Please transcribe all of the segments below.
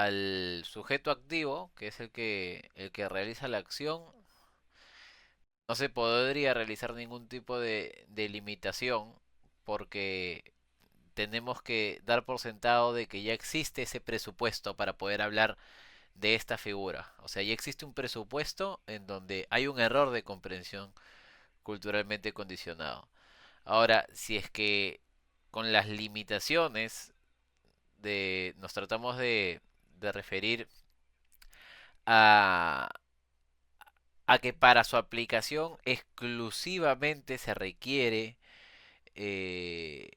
al sujeto activo, que es el que realiza la acción, no se podría realizar ningún tipo de limitación porque tenemos que dar por sentado de que ya existe ese presupuesto para poder hablar de esta figura. O sea, ya existe un presupuesto en donde hay un error de comprensión culturalmente condicionado. Ahora, si es que con las limitaciones nos tratamos de referir a, a que para su aplicación exclusivamente se requiere eh,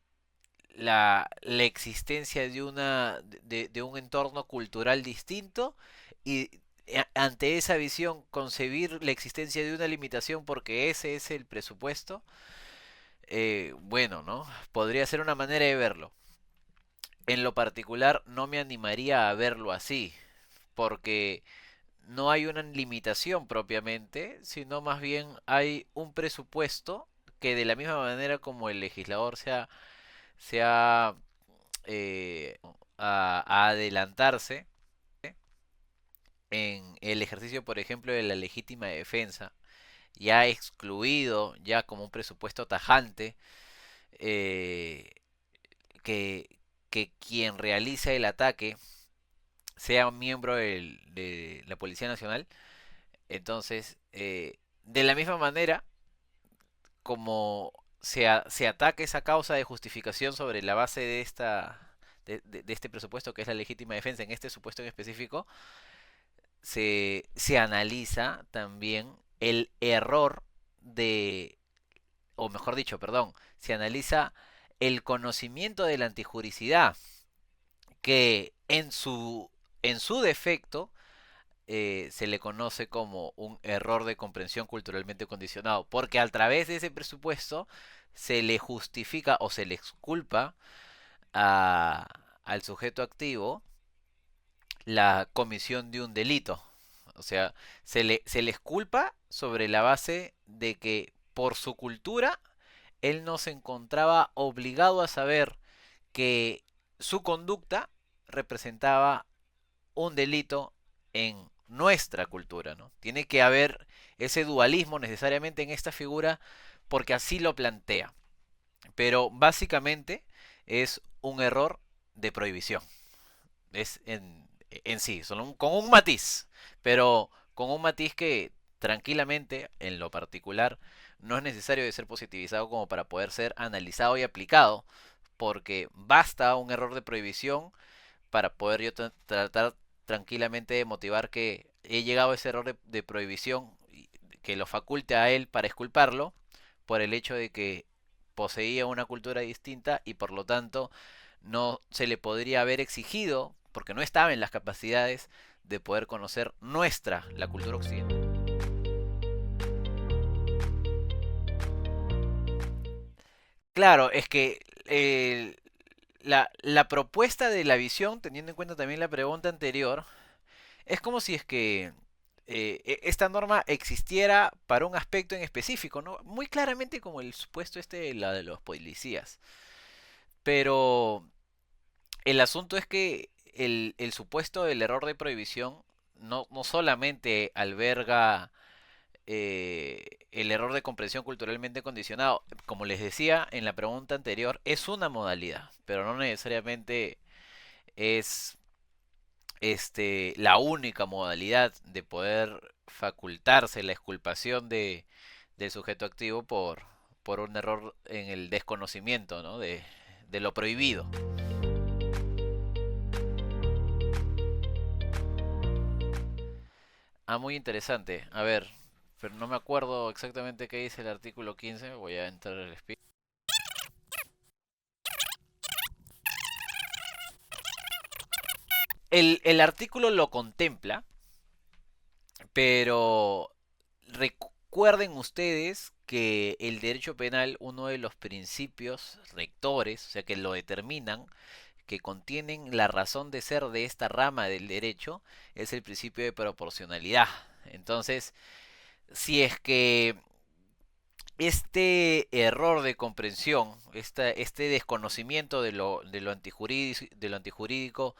la existencia de un entorno cultural distinto y ante esa visión concebir la existencia de una limitación porque ese es el presupuesto, bueno, ¿no? Podría ser una manera de verlo. En lo particular no me animaría a verlo así, porque no hay una limitación propiamente, sino más bien hay un presupuesto que de la misma manera como el legislador se ha a adelantarse en el ejercicio, por ejemplo, de la legítima defensa, ya excluido, ya como un presupuesto tajante, eh, que, que quien realiza el ataque sea un miembro de la Policía Nacional. Entonces, de la misma manera como se ataca esa causa de justificación sobre la base de este presupuesto que es la legítima defensa, en este supuesto en específico, se analiza también el error de, o mejor dicho, perdón, se analiza el conocimiento de la antijuricidad, que en su defecto se le conoce como un error de comprensión culturalmente condicionado, porque a través de ese presupuesto se le justifica o se le exculpa a- al sujeto activo la comisión de un delito. O sea, se le exculpa sobre la base de que por su cultura él no se encontraba obligado a saber que su conducta representaba un delito en nuestra cultura, ¿no? Tiene que haber ese dualismo necesariamente en esta figura porque así lo plantea. Pero básicamente es un error de prohibición. Es en sí, solo con un matiz, pero con un matiz que tranquilamente, en lo particular, no es necesario de ser positivizado como para poder ser analizado y aplicado, porque basta un error de prohibición para poder yo tratar tranquilamente de motivar que he llegado a ese error de prohibición que lo faculte a él para exculparlo por el hecho de que poseía una cultura distinta y por lo tanto no se le podría haber exigido, porque no estaba en las capacidades de poder conocer la cultura occidental. Claro, es que la propuesta de la visión, teniendo en cuenta también la pregunta anterior, es como si es que esta norma existiera para un aspecto en específico, ¿no? Muy claramente como el supuesto la de los policías. Pero el asunto es que el supuesto del error de prohibición no solamente alberga el error de comprensión culturalmente condicionado. Como les decía en la pregunta anterior, es una modalidad, pero no necesariamente es la única modalidad de poder facultarse la exculpación del sujeto activo por un error en el desconocimiento, ¿no? de lo prohibido. Ah, muy interesante. A ver, pero no me acuerdo exactamente qué dice el artículo 15. Voy a entrar al speed. El artículo lo contempla, pero recuerden ustedes que el derecho penal, uno de los principios rectores, o sea, que lo determinan, que contienen la razón de ser de esta rama del derecho, es el principio de proporcionalidad. Entonces, si es que este error de comprensión, este desconocimiento de lo antijurídico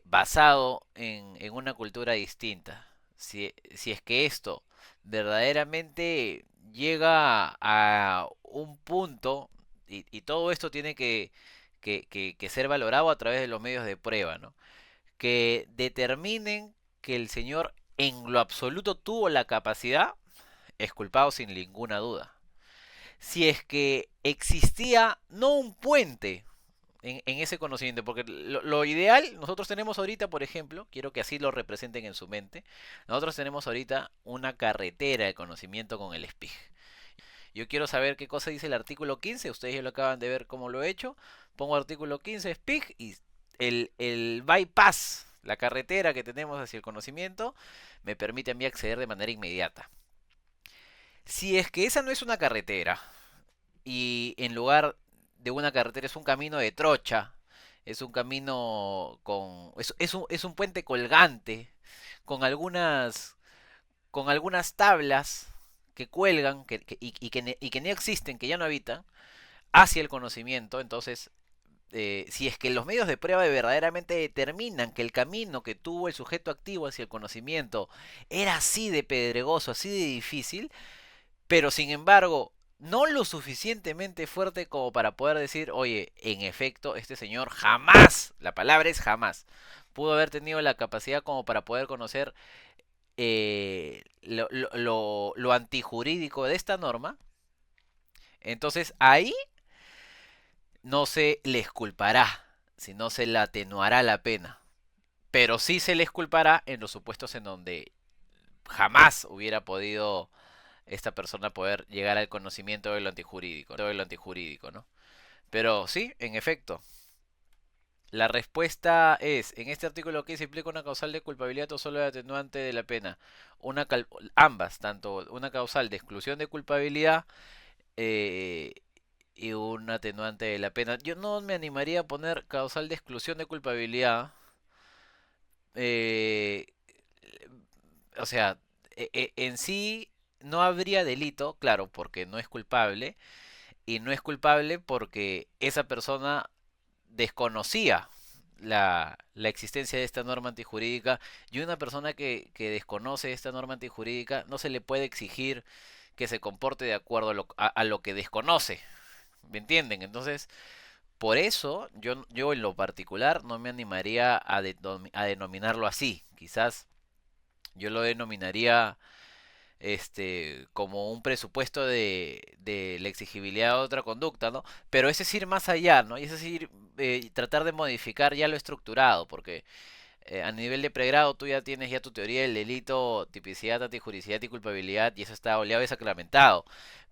basado en una cultura distinta. Si es que esto verdaderamente llega a un punto, y todo esto tiene que ser valorado a través de los medios de prueba, ¿no? Que determinen que el señor en lo absoluto tuvo la capacidad, es culpado sin ninguna duda. Si es que existía no un puente en ese conocimiento, porque lo ideal, nosotros tenemos ahorita, por ejemplo, quiero que así lo representen en su mente, nosotros tenemos ahorita una carretera de conocimiento con el SPIG. Yo quiero saber qué cosa dice el artículo 15, ustedes ya lo acaban de ver cómo lo he hecho, pongo artículo 15 SPIG y el bypass, la carretera que tenemos hacia el conocimiento, me permite a mí acceder de manera inmediata. Si es que esa no es una carretera, y en lugar de una carretera es un camino de trocha, es un camino con... es un puente colgante, con con algunas tablas que cuelgan y que no existen, que ya no habitan, hacia el conocimiento. Entonces, si es que los medios de prueba verdaderamente determinan que el camino que tuvo el sujeto activo hacia el conocimiento era así de pedregoso, así de difícil, pero sin embargo, no lo suficientemente fuerte como para poder decir, oye, en efecto, este señor jamás, la palabra es jamás, pudo haber tenido la capacidad como para poder conocer lo antijurídico de esta norma. Entonces ahí no se les culpará, sino se le atenuará la pena. Pero sí se les culpará en los supuestos en donde jamás hubiera podido esta persona poder llegar al conocimiento de lo antijurídico, ¿no? Pero sí, en efecto, la respuesta es, en este artículo que se implica una causal de culpabilidad o solo de atenuante de la pena. Ambas, tanto una causal de exclusión de culpabilidad eh, y un atenuante de la pena. Yo no me animaría a poner causal de exclusión de culpabilidad. eh, o sea, en sí no habría delito, claro, porque no es culpable, y no es culpable porque esa persona desconocía la existencia de esta norma antijurídica, y una persona que desconoce esta norma antijurídica no se le puede exigir que se comporte de acuerdo a lo que desconoce, ¿me entienden? Entonces, por eso yo en lo particular no me animaría a denominarlo así, quizás yo lo denominaría como un presupuesto de la exigibilidad de otra conducta, ¿no? Pero ese es ir más allá, ¿no? Y ese es ir, tratar de modificar ya lo estructurado, porque a nivel de pregrado tú ya tienes ya tu teoría del delito, tipicidad, antijuricidad y culpabilidad, y eso está oleado y sacramentado.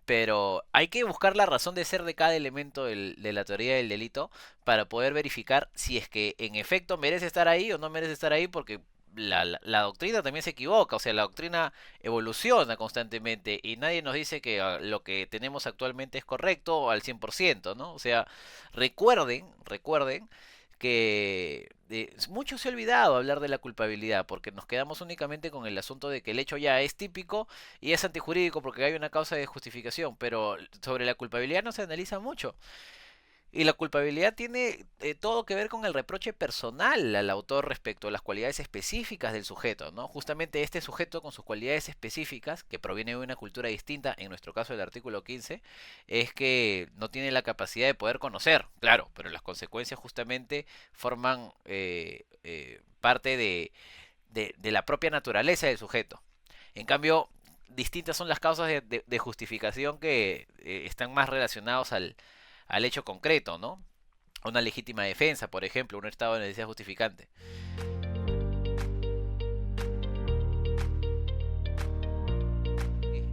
Pero hay que buscar la razón de ser de cada elemento de la teoría del delito para poder verificar si es que en efecto merece estar ahí o no merece estar ahí, porque la doctrina también se equivoca, o sea, la doctrina evoluciona constantemente y nadie nos dice que lo que tenemos actualmente es correcto al 100%, ¿no? O sea, recuerden que mucho se ha olvidado hablar de la culpabilidad, porque nos quedamos únicamente con el asunto de que el hecho ya es típico y es antijurídico porque hay una causa de justificación, pero sobre la culpabilidad no se analiza mucho. Y la culpabilidad tiene todo que ver con el reproche personal al autor respecto a las cualidades específicas del sujeto, ¿no? Justamente este sujeto con sus cualidades específicas, que proviene de una cultura distinta, en nuestro caso el artículo 15, es que no tiene la capacidad de poder conocer, claro, pero las consecuencias justamente forman parte de la propia naturaleza del sujeto. En cambio, distintas son las causas de justificación que están más relacionados al hecho concreto, ¿no? Una legítima defensa, por ejemplo, un estado de necesidad justificante.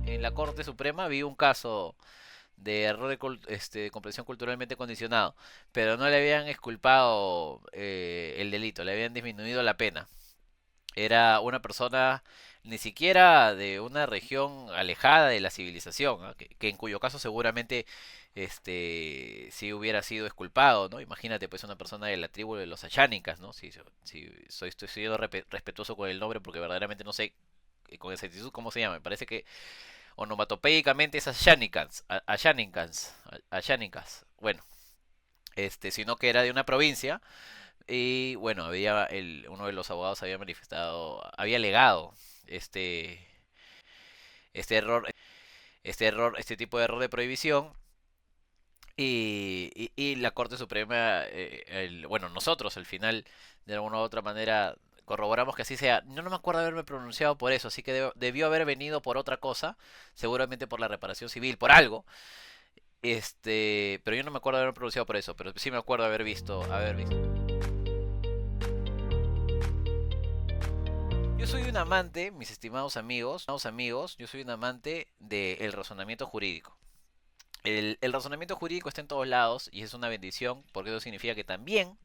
En la Corte Suprema vi un caso de error de comprensión culturalmente condicionado, pero no le habían exculpado el delito, le habían disminuido la pena. Era una persona ni siquiera de una región alejada de la civilización, ¿no? Que en cuyo caso seguramente sí hubiera sido exculpado, ¿no? Imagínate pues una persona de la tribu de los Achánicas, ¿no? Estoy siendo respetuoso con el nombre porque verdaderamente no sé con exactitud cómo se llama. Me parece que onomatopéicamente es Achánicas, Bueno, sino que era de una provincia Y bueno, uno de los abogados había manifestado, había alegado este, este error, este tipo de error de prohibición. Y la Corte Suprema, bueno, nosotros al final, de alguna u otra manera, corroboramos que así sea. Yo no me acuerdo haberme pronunciado por eso, así que debió haber venido por otra cosa, seguramente por la reparación civil, por algo. Pero yo no me acuerdo haberme pronunciado por eso, pero sí me acuerdo haber visto. Yo soy un amante, mis estimados amigos, yo soy un amante del razonamiento jurídico. El razonamiento jurídico está en todos lados y es una bendición porque eso significa que también,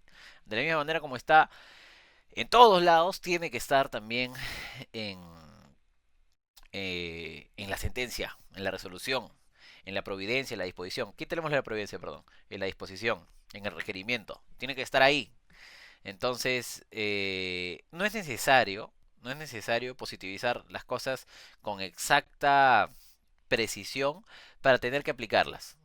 de la misma manera como está en todos lados, tiene que estar también en, en la sentencia, en la resolución, en la providencia, en la disposición. Quítemos la providencia, perdón, en la disposición, en el requerimiento. Tiene que estar ahí. Entonces, no es necesario positivizar las cosas con exacta precisión para tener que aplicarlas.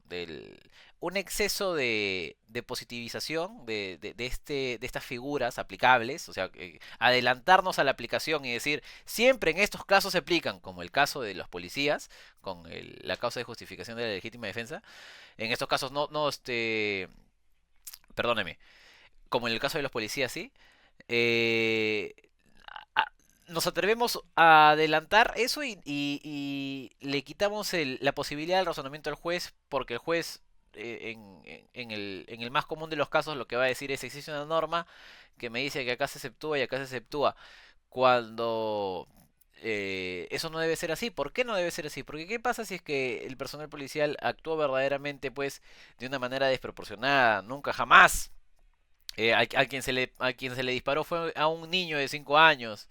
Un exceso de positivización de estas figuras aplicables, o sea, adelantarnos a la aplicación y decir, siempre en estos casos se aplican, como el caso de los policías, con la causa de justificación de la legítima defensa. En estos casos perdóneme, como en el caso de los policías, sí. eh, Nos atrevemos a adelantar eso y le quitamos la posibilidad del razonamiento al juez porque el juez en el más común de los casos lo que va a decir es existe una norma que me dice que acá se exceptúa y acá se exceptúa cuando eso no debe ser así. ¿Por qué no debe ser así? Porque ¿qué pasa si es que el personal policial actuó verdaderamente pues de una manera desproporcionada? Nunca jamás. A quien se le disparó fue a un niño de 5 años.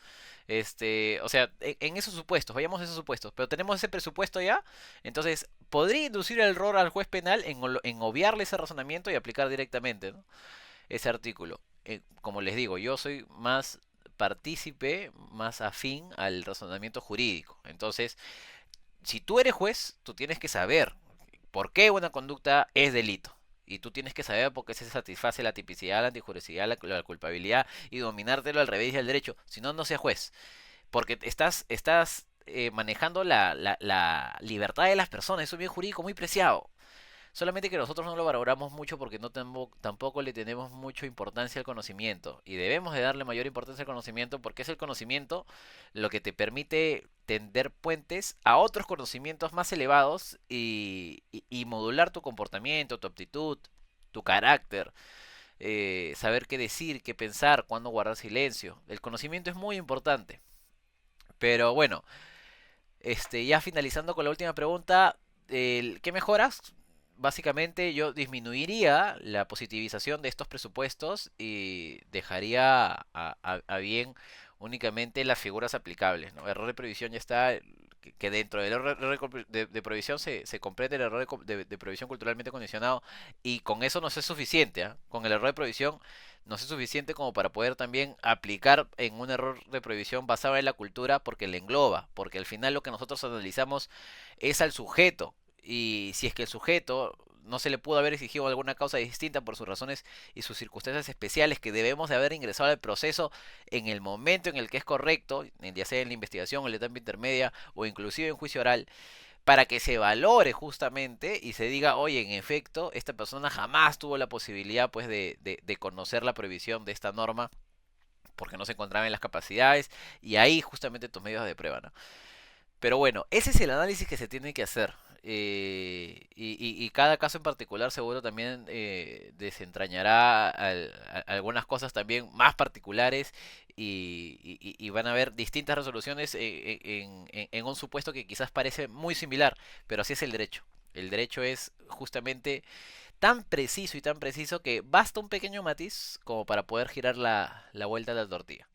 O sea, en esos supuestos, vayamos a esos supuestos, pero tenemos ese presupuesto ya, entonces podría inducir el error al juez penal en obviarle ese razonamiento y aplicar directamente, ¿no? Ese artículo. Como les digo, yo soy más partícipe, más afín al razonamiento jurídico. Entonces, si tú eres juez, tú tienes que saber por qué una conducta es delito. Y tú tienes que saber por qué se satisface la tipicidad, la antijuricidad, la culpabilidad y dominártelo al revés y al derecho. Si no, no seas juez. Porque estás manejando la libertad de las personas. Es un bien jurídico muy preciado. Solamente que nosotros no lo valoramos mucho porque tampoco le tenemos mucha importancia al conocimiento. Y debemos de darle mayor importancia al conocimiento porque es el conocimiento lo que te permite tender puentes a otros conocimientos más elevados y modular tu comportamiento, tu aptitud, tu carácter, saber qué decir, qué pensar, cuándo guardar silencio. El conocimiento es muy importante. Pero bueno, ya finalizando con la última pregunta, ¿qué mejoras? Básicamente yo disminuiría la positivización de estos presupuestos y dejaría a bien únicamente las figuras aplicables, ¿no? Error de previsión ya está, que dentro del error de previsión se comprende el error de previsión culturalmente condicionado y con eso no es suficiente, ¿ah? Con el error de previsión no es suficiente como para poder también aplicar en un error de previsión basado en la cultura porque le engloba, porque al final lo que nosotros analizamos es al sujeto y si es que el sujeto no se le pudo haber exigido alguna causa distinta por sus razones y sus circunstancias especiales que debemos de haber ingresado al proceso en el momento en el que es correcto, ya sea en la investigación, en la etapa intermedia o inclusive en juicio oral, para que se valore justamente y se diga, oye, en efecto, esta persona jamás tuvo la posibilidad pues de conocer la prohibición de esta norma porque no se encontraba en las capacidades y ahí justamente tus medios de prueba, ¿no? Pero bueno, ese es el análisis que se tiene que hacer. Y cada caso en particular seguro también desentrañará algunas cosas también más particulares y van a haber distintas resoluciones en un supuesto que quizás parece muy similar, pero así es el derecho. El derecho es justamente tan preciso y tan preciso que basta un pequeño matiz como para poder girar la vuelta de la tortilla.